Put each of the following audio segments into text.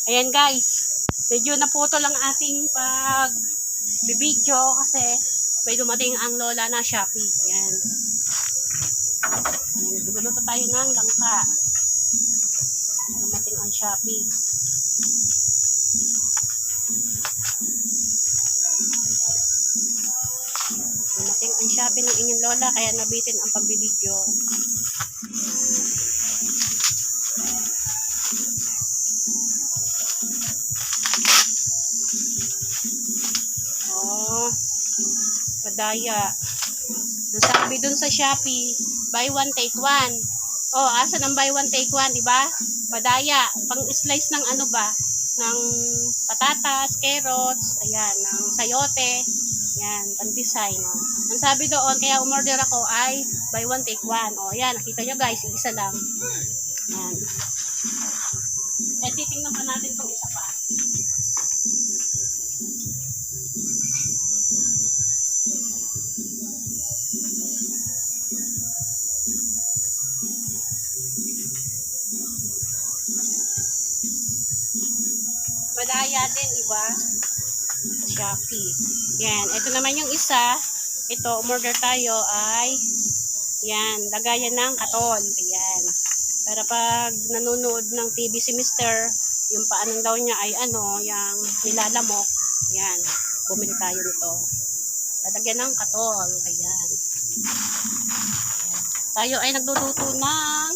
Ayan guys, medyo naputol ang ating pag-video kasi may dumating ang lola na Shopee. Ayan. Luluto tayo ng langka. Dumating ang Shopee. Dumating ang Shopee ng inyong lola kaya nabitin ang pagbibideo. Oh, madaya. Sabi dun sa Shopee, buy one take one. Oh, asa ng buy one take one, di ba? Madaya, pang slice ng ano ba? Ng patatas, carrots, ayan, ng sayote. Yan, pang design, oh. Ang sabi doon, kaya umorder ako ay buy one take one. Oh, ayan, nakita nyo guys, isa lang. Yan. Eh, titingnan pa natin itong isa pa. Madaya din, iba? Sa Shopee. Yan, ito naman yung isa. Ito, umorder tayo ay yan, lagayan ng katol. Ayan. Para pag nanonood ng TV si Mister, yung paanong daw niya ay ano, yung nilalamok. Yan, bumili tayo nito. Lalagyan ng katol. Ayan. Tayo ay nagluluto ng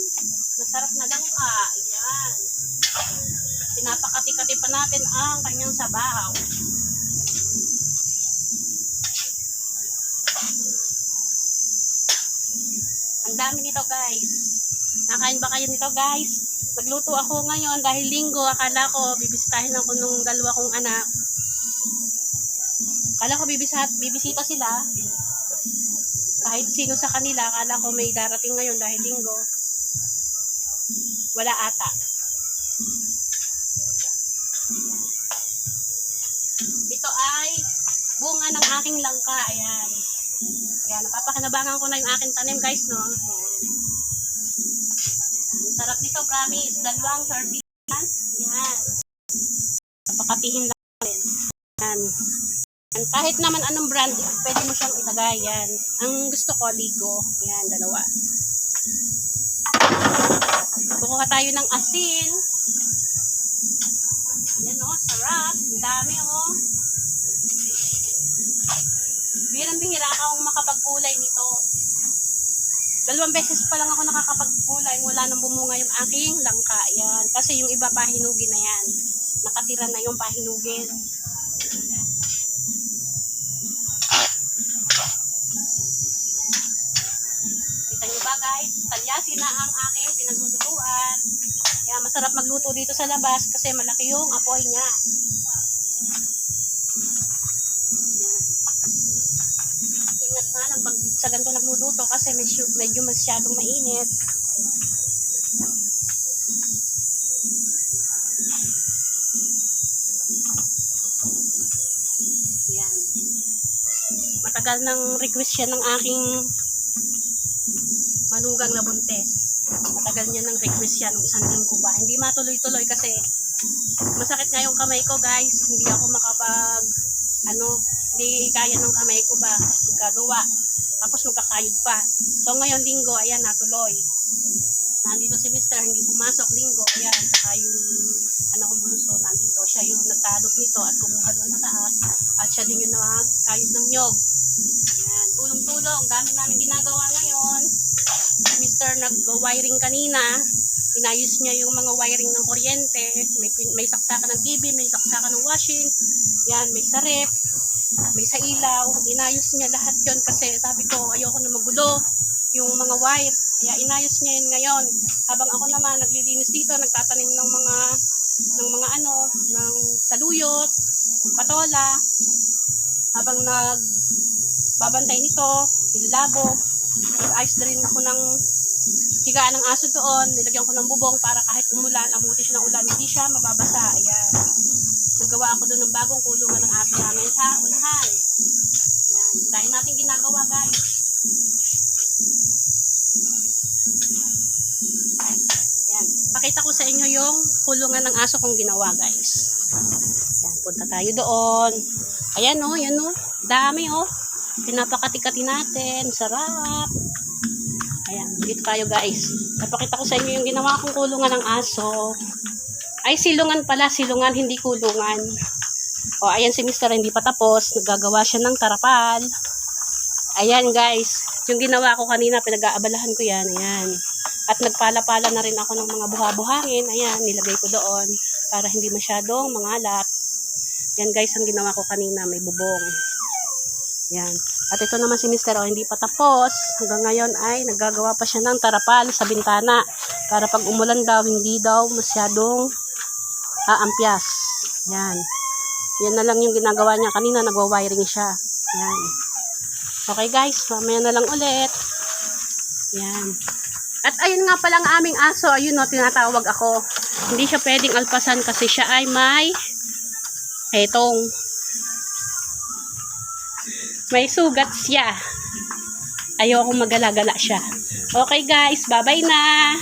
masarap na langka. Ayan. Pinapakati-kati pa natin ang kanyang sabaw. Ang dami nito guys. Nakain ba kayo nito guys? Nagluto ako ngayon dahil linggo. Akala ko bibisitahin ako nung dalawa kong anak. Akala ko bibisita sila. Kahit sino sa kanila, akala ko may darating ngayon dahil linggo. Wala ata. Ito ay bunga ng aking langka. Ayan. Ayan, napapakinabangan ko na yung aking tanim guys, no? Ayan. Ang sarap nito, promise. Dalawang sardinas. Ayan. Napakatihin lang natin. Ayan. Ayan. Kahit naman anong brand, pwede mo siyang ilagay. Ayan. Ang gusto ko, Ligo. Ayan, dalawa. Kukuha tayo ng asin. Ayan, oh, sarap. Ang dami, oh. Bihirang-bihira akong makapagkulay nito. 2 beses pa lang ako nakakapagkulay mula nang bumunga yung aking langka. Ayan. Kasi yung iba pahinugin na yan. Nakatira na yung pahinugin. Kita nyo ba guys? Talyasin na ang aking pinaglutuan. Ayan, masarap magluto dito sa labas kasi malaki yung apoy niya. Ingat nga lang pag sa ganito nagluluto kasi medyo masyadong mainit. Yan. Matagal nang request siya ng aking manugang na buntes. Matagal niya nang request siya ng 1 linggo ba. Hindi matuloy-tuloy kasi masakit nga yung kamay ko guys. Hindi ako hindi kaya ng kamay ko ba magagawa. Tapos magkakayod pa. So ngayon linggo, ayan, natuloy. Nandito si Mister, hindi pumasok linggo. Ayan, saka yung anak kong bunso, nandito. Siya yung nagtalop nito at kumuha doon sa taas. At siya din yung nagkayod ng nyog. Ayan, tulong-tulong. Dami namin ginagawa ngayon. Mister nag-wiring kanina. Inayos niya yung mga wiring ng kuryente. May saksakan ng TV, may saksakan ng washing. Yan, may sa rep, may sa ilaw. Inayos niya lahat yon kasi sabi ko ayoko na magulo yung mga wire. Kaya inayos niya yun ngayon. Habang ako naman naglilinis dito, nagtatanim ng ng saluyot, patola. Habang nagbabantay nito, nilalabo. Nag-ayos na rin ako ng higaan ng aso doon. Nilagyan ko ng bubong para kahit umulan, abuti siya ng ulan, hindi siya mababasa. Ayan. Nagawa ako doon ng bagong kulungan ng aso namin sa unahan. Ayan. Dahil natin ginagawa guys. Ayan. Pakita ko sa inyo yung kulungan ng aso kong ginawa, guys. Yan, punta tayo doon. Ayan oh, yan oh. Dami oh. Pinapakati-kati natin. Sarap. Ayan, dito tayo guys. Napakita ko sa inyo yung ginawa kong kulungan ng aso. Ay, silungan pala. Silungan, hindi kulungan. O, ayan si Mr. hindi pa tapos. Nagagawa siya ng tarapal. Ayan guys. Yung ginawa ko kanina, pinag-aabalahan ko yan. Ayan. At nagpala-pala na rin ako ng mga buha-buhangin. Ayan, nilagay ko doon para hindi masyadong mangalat. Yan guys, ang ginawa ko kanina, may bubong. Yan. At ito naman si Mr. hindi pa tapos. Hanggang ngayon ay naggagawa pa siya ng tarapal sa bintana. Para pag umulan daw, hindi daw masyadong aampias. Yan. Yan na lang yung ginagawa niya. Kanina nagwa-wiring siya. Yan. Okay guys, mamaya na lang ulit. Yan. At ayun nga palang aming aso, ayun o, tinatawag ako. Hindi siya pwedeng alpasan kasi siya ay may sugat siya. Ayokong magala-gala siya. Okay guys, bye-bye na.